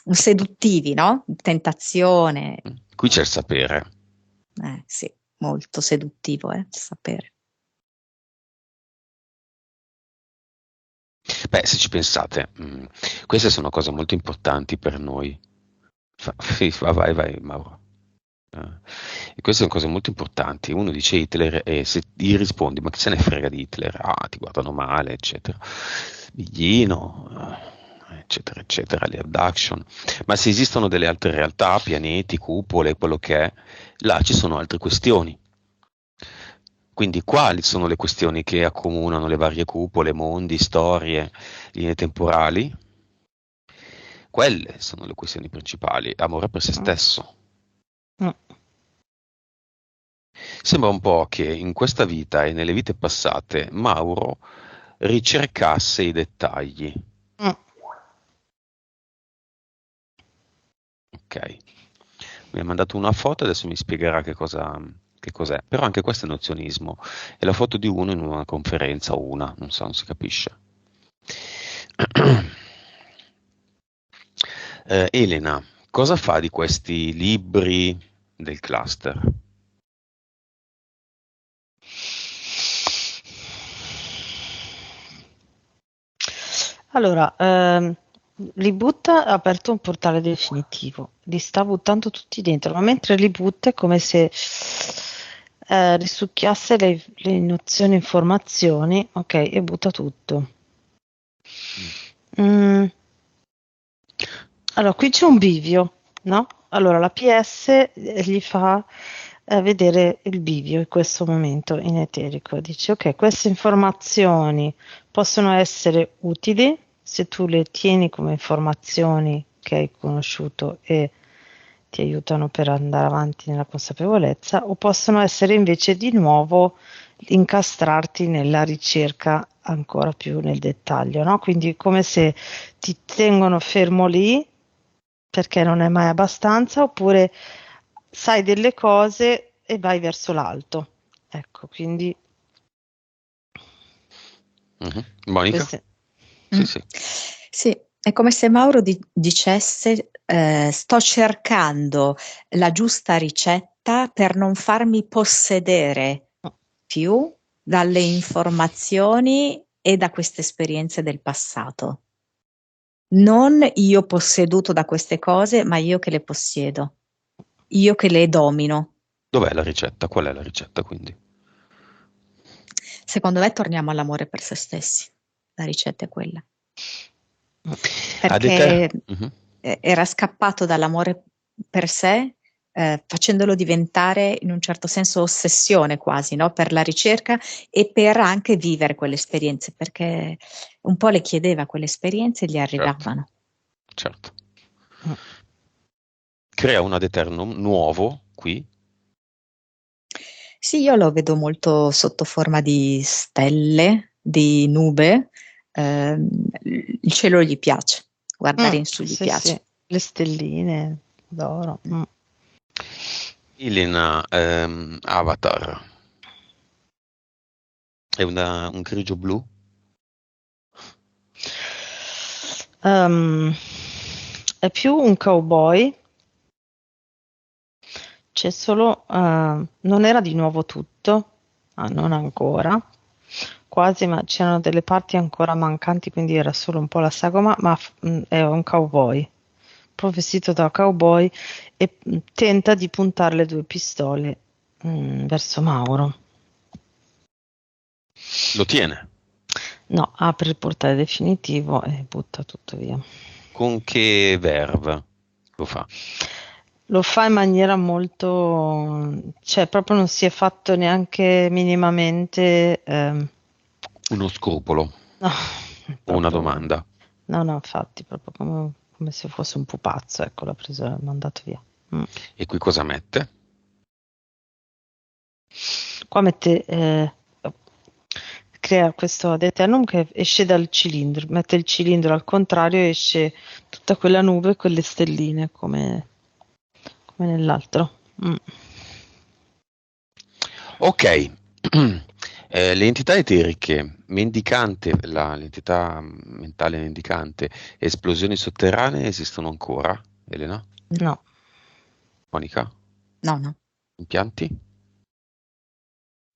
seduttivi, no? Tentazione, Qui c'è il sapere. sì, molto seduttivo, il sapere. Beh, se ci pensate, queste sono cose molto importanti per noi. Sì, vai, Mauro. E queste sono cose molto importanti. Uno dice Hitler e se gli rispondi, ma chi se ne frega di Hitler? Ah, ti guardano male, eccetera. Biglino, eccetera, eccetera, le abduction. Ma se esistono delle altre realtà, pianeti, cupole, quello che è, là ci sono altre questioni. Quindi quali sono le questioni che accomunano le varie cupole, mondi, storie, linee temporali? Quelle sono le questioni principali. Amore per se Mm. stesso. Mm. Sembra un po' che in questa vita e nelle vite passate Mauro ricercasse i dettagli. Mm. Ok. Mi ha mandato una foto, adesso mi spiegherà che cos'è. Però anche questo è nozionismo. È la foto di uno in una conferenza o una, non so, non si capisce. Elena, cosa fa di questi libri del cluster? Allora, li butta, ha aperto un portale definitivo, li sta buttando tutti dentro, ma mentre li butta è come se risucchiasse le nozioni, informazioni, ok, e butta tutto. Mm, allora, qui c'è un bivio, no? Allora, la PS gli fa vedere il bivio in questo momento in eterico. Dice, ok, queste informazioni possono essere utili se tu le tieni come informazioni che hai conosciuto e ti aiutano per andare avanti nella consapevolezza, o possono essere invece di nuovo incastrarti nella ricerca ancora più nel dettaglio, no? Quindi è come se ti tengono fermo lì perché non è mai abbastanza, oppure sai delle cose e vai verso l'alto. Ecco, quindi Monica? queste. Sì, sì. Sì, è come se Mauro dicesse, sto cercando la giusta ricetta per non farmi possedere più dalle informazioni e da queste esperienze del passato. Non io posseduto da queste cose, ma io che le possiedo, io che le domino. Dov'è la ricetta? Qual è la ricetta quindi? Secondo me torniamo all'amore per se stessi. La ricetta è quella. A deter- Perché Mhm. era scappato dall'amore per sé facendolo diventare in un certo senso ossessione quasi, no? Per la ricerca e per anche vivere quelle esperienze, perché un po' le chiedeva quelle esperienze e gli arrivavano. Certo. Mm. Crea un ad eternum nuovo qui. Sì, io lo vedo molto sotto forma di stelle, di nube. Il cielo gli piace, guardare in su gli Sì, piace. sì, le stelline d'oro. Elena, Avatar. È un grigio blu? È più un cowboy, c'è solo, non era di nuovo tutto, non ancora, quasi, ma c'erano delle parti ancora mancanti, quindi era solo un po' la sagoma, ma è un cowboy, proprio vestito da cowboy e tenta di puntare le due pistole verso Mauro. Lo tiene. No, apre il portale definitivo e butta tutto via. Con che verve lo fa? Lo fa in maniera molto, cioè proprio non si è fatto neanche minimamente, Uno scrupolo no, o una proprio, domanda? no, infatti, proprio come se fosse un pupazzo, ecco, l'ha preso e l'ha mandato via. E qui cosa mette? Qua mette, crea questo ad eternum che esce dal cilindro, mette il cilindro al contrario e esce tutta quella nube con le stelline come nell'altro. Ok. Le entità eteriche, mendicante, l'entità mentale mendicante, esplosioni sotterranee esistono ancora, Elena? No, Monica? No, Impianti?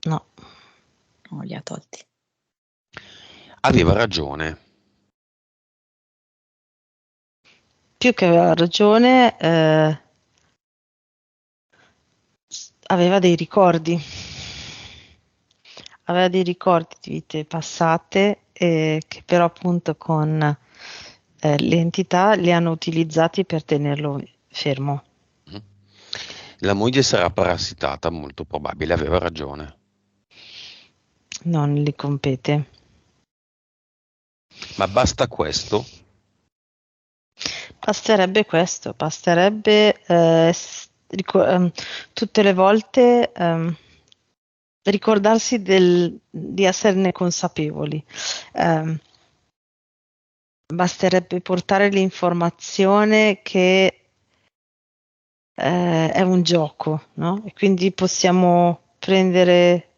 no. non li ha tolti. Aveva ragione. Più che aveva ragione, aveva dei ricordi. Aveva dei ricordi di vite passate che però appunto con le entità li hanno utilizzati per tenerlo fermo. La moglie sarà parassitata, molto probabile, aveva ragione. Non li compete. Ma basta questo? Basterebbe questo, basterebbe tutte le volte ricordarsi di esserne consapevoli. Basterebbe portare l'informazione che è un gioco, no? E quindi possiamo prendere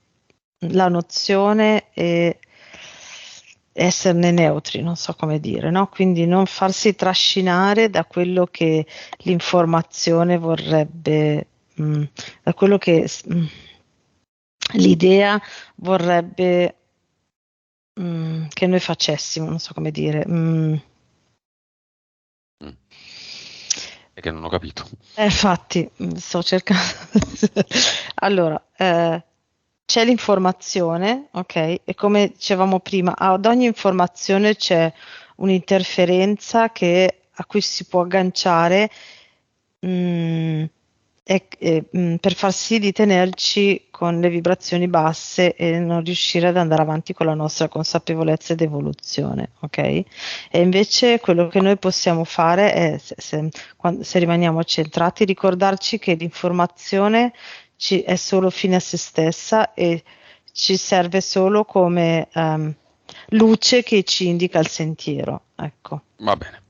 la nozione e esserne neutri, non so come dire, no? Quindi non farsi trascinare da quello che l'informazione vorrebbe, da quello che l'idea vorrebbe che noi facessimo, non so come dire. È che non ho capito. Infatti, sto cercando. Allora, c'è l'informazione, ok? E come dicevamo prima, ad ogni informazione c'è un'interferenza a cui si può agganciare per far sì di tenerci con le vibrazioni basse e non riuscire ad andare avanti con la nostra consapevolezza ed evoluzione, ok? E invece quello che noi possiamo fare è, se rimaniamo centrati, ricordarci che l'informazione è solo fine a se stessa e ci serve solo come luce che ci indica il sentiero, ecco. Va bene.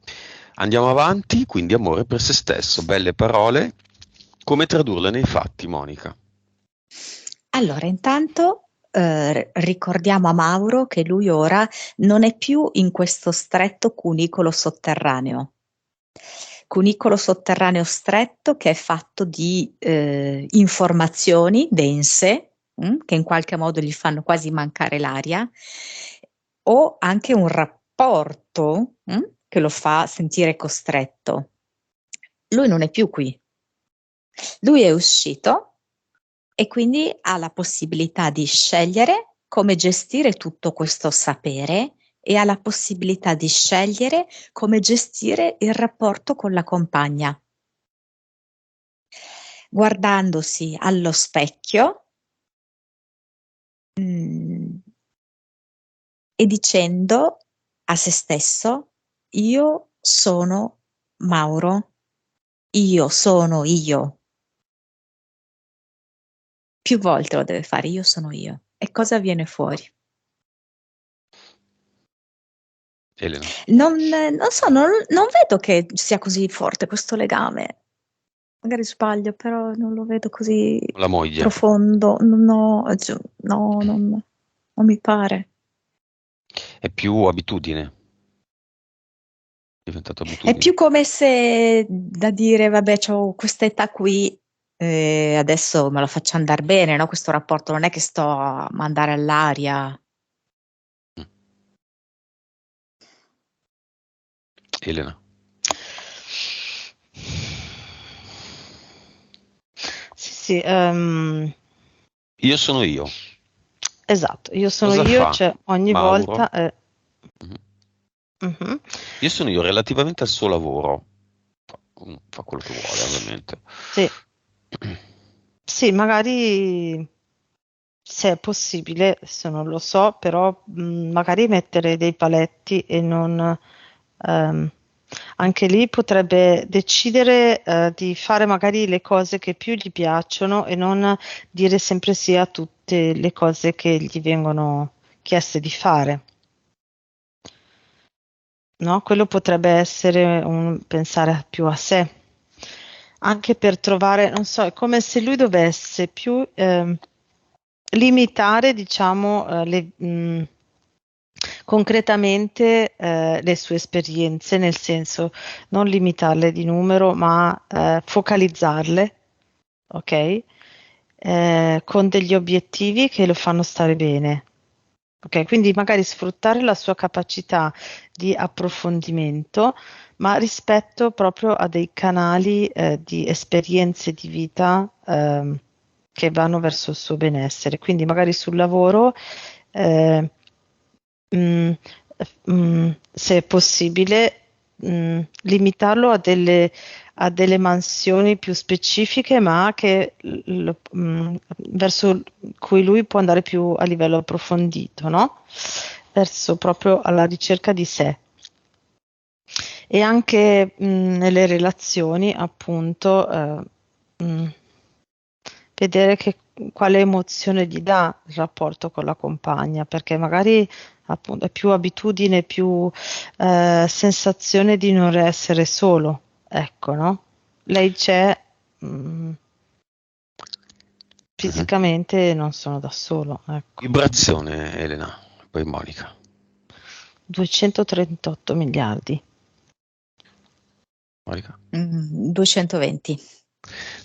Andiamo avanti, quindi amore per se stesso, belle parole. Come tradurle nei fatti, Monica? Allora, intanto ricordiamo a Mauro che lui ora non è più in questo stretto cunicolo sotterraneo. Cunicolo sotterraneo stretto che è fatto di informazioni dense, che in qualche modo gli fanno quasi mancare l'aria, o anche un rapporto che lo fa sentire costretto. Lui non è più qui. Lui è uscito e quindi ha la possibilità di scegliere come gestire tutto questo sapere e ha la possibilità di scegliere come gestire il rapporto con la compagna. guardandosi allo specchio e dicendo a se stesso: io sono Mauro, io sono io. Più volte lo deve fare, io sono io. E cosa viene fuori? Elena, Non so, non vedo che sia così forte questo legame. Magari sbaglio, però non lo vedo così la moglie profondo. No, no, non mi pare. è più abitudine, è diventato È abitudine. più come se da dire, vabbè, c'ho questa età qui, adesso me lo faccio andare bene, no? Questo rapporto non è che sto a mandare all'aria. Mm. Elena, Sì, sì, io sono io. esatto, io sono Cosa io, fa cioè ogni Mauro? volta... Mhm. mhm. Io sono io relativamente al suo lavoro. Fa quello che vuole, ovviamente. Sì, sì, magari se è possibile, se non lo so, però magari mettere dei paletti e non... ehm, anche lì potrebbe decidere di fare magari le cose che più gli piacciono e non dire sempre sì a tutte le cose che gli vengono chieste di fare. No? Quello potrebbe essere un pensare più a sé, anche per trovare, non so, è come se lui dovesse più limitare, diciamo, concretamente le sue esperienze, nel senso non limitarle di numero, ma focalizzarle, ok? Con degli obiettivi che lo fanno stare bene. Ok, quindi magari sfruttare la sua capacità di approfondimento, ma rispetto proprio a dei canali di esperienze di vita che vanno verso il suo benessere. Quindi magari sul lavoro, eh, mh, se è possibile, limitarlo a delle mansioni più specifiche, ma che verso cui lui può andare più a livello approfondito, no? Verso proprio alla ricerca di sé. E anche nelle relazioni, appunto, vedere quale emozione gli dà il rapporto con la compagna, perché magari appunto è più abitudine, più sensazione di non essere solo, ecco, no? Lei c'è, mh, Mhm. fisicamente non sono da solo, ecco. Vibrazione, Elena, poi Monica. 238 miliardi, Monica. 220.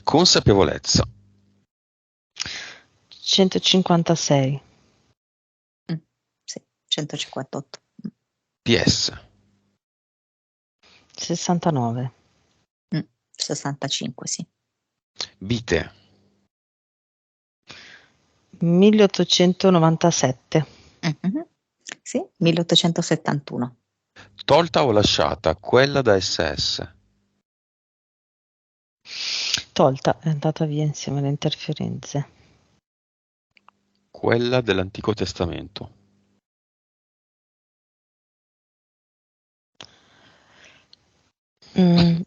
Consapevolezza. 156, Mm, sì, 158. PS. 69, 65, sì. Vite. 1897. Mhm. Sì, 1871. Tolta o lasciata? Quella da SS. Tolta, è andata via insieme alle interferenze. Quella dell'Antico Testamento. Mm,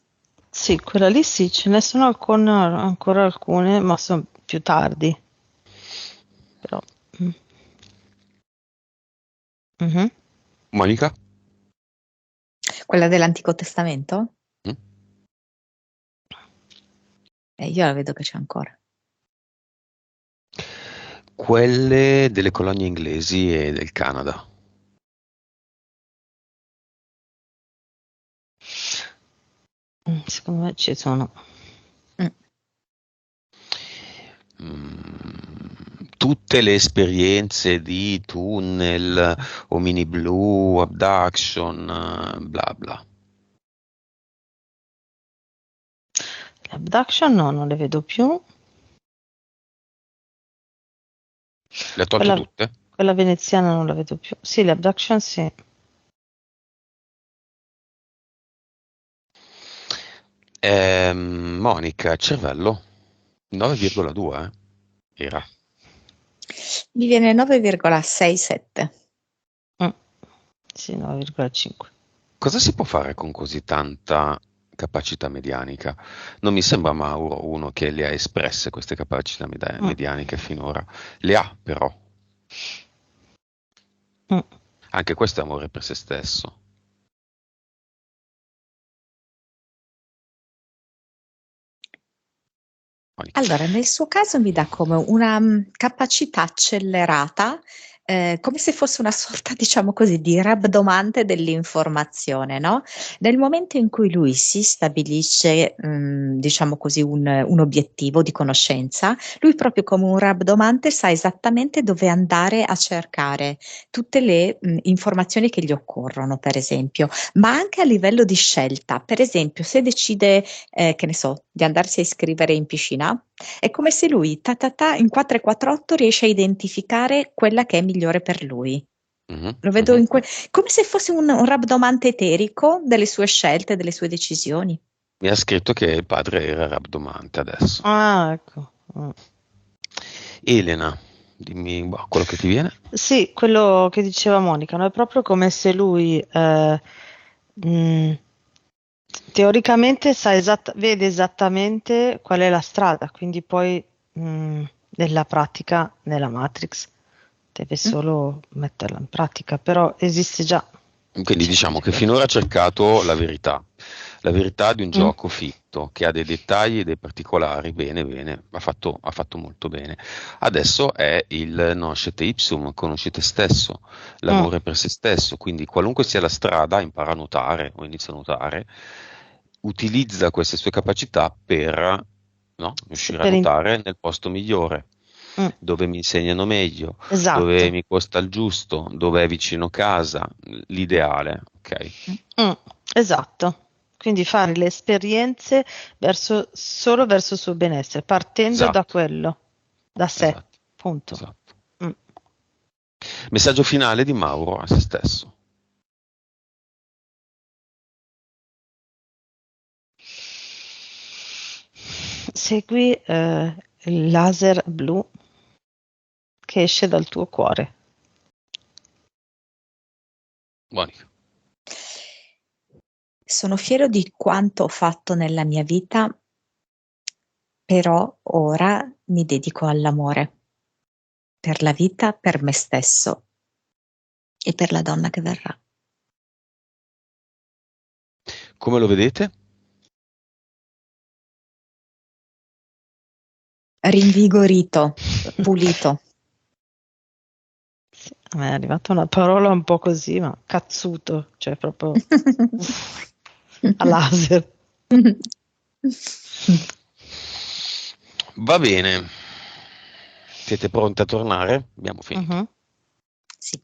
sì, quella lì sì, ce ne sono ancora alcune, ma sono più tardi. Però, mm, mhm. Monica? Quella dell'Antico Testamento? Mm? Io la vedo che c'è ancora. Quelle delle colonie inglesi e del Canada. Secondo me ci sono. Mm. Tutte le esperienze di tunnel, omini blu, abduction, bla bla. L'abduction no, non le vedo più. Le ha tolte Quella, tutte? quella veneziana non la vedo più. Sì, l'abduction sì. Monica, cervello. 9,2 era. Mi viene 9,67. Mm. Sì, 9,5. Cosa si può fare con così tanta capacità medianica? Non mi sembra Mauro uno che le ha espresse queste capacità medianiche finora. Le ha però. Mm. Anche questo è amore per se stesso. Monica. Allora, nel suo caso mi dà come una capacità accelerata, come se fosse una sorta, diciamo così, di rabdomante dell'informazione, no? Nel momento in cui lui si stabilisce, diciamo così, un obiettivo di conoscenza, lui proprio come un rabdomante sa esattamente dove andare a cercare tutte le informazioni che gli occorrono, per esempio, ma anche a livello di scelta. Per esempio, se decide che ne so, di andarsi a iscrivere in piscina, è come se lui, in 448 riesce a identificare quella che è migliore per lui. Mhm, Lo vedo mhm. come se fosse un rabdomante eterico delle sue scelte, delle sue decisioni. Mi ha scritto che il padre era rabdomante adesso. Ah, ecco. Mm. Elena, dimmi quello che ti viene. Sì, quello che diceva Monica, no? È proprio come se lui mh, teoricamente vede esattamente qual è la strada, quindi poi nella pratica, nella Matrix, deve Mm? solo metterla in pratica, però esiste già. Quindi Cioè, diciamo che finora ha cercato la verità di un mm, gioco fitto, che ha dei dettagli e dei particolari, bene, bene, ha fatto molto bene. Adesso è il Noscete Ipsum, conosci te stesso, mm, l'amore per se stesso, quindi qualunque sia la strada, impara a nuotare o inizia a nuotare, utilizza queste sue capacità per, no, sì, riuscire a nuotare nel posto migliore, mm, dove mi insegnano meglio, dove esatto. mi costa il giusto, dove è vicino casa, l'ideale, ok? Mm, esatto. Quindi fare le esperienze solo verso il suo benessere, partendo da Esatto, quello, da sé, esatto, punto. esatto. Mm. Messaggio finale di Mauro a se stesso. Segui il laser blu che esce dal tuo cuore. Monica. Sono fiero di quanto ho fatto nella mia vita, però ora mi dedico all'amore, per la vita, per me stesso e per la donna che verrà. Come lo vedete? Rinvigorito, pulito. Sì, a me è arrivata una parola un po' così, ma cazzuto, cioè proprio a laser. Va bene. Siete pronti a tornare? Abbiamo finito. Mhm. Sì.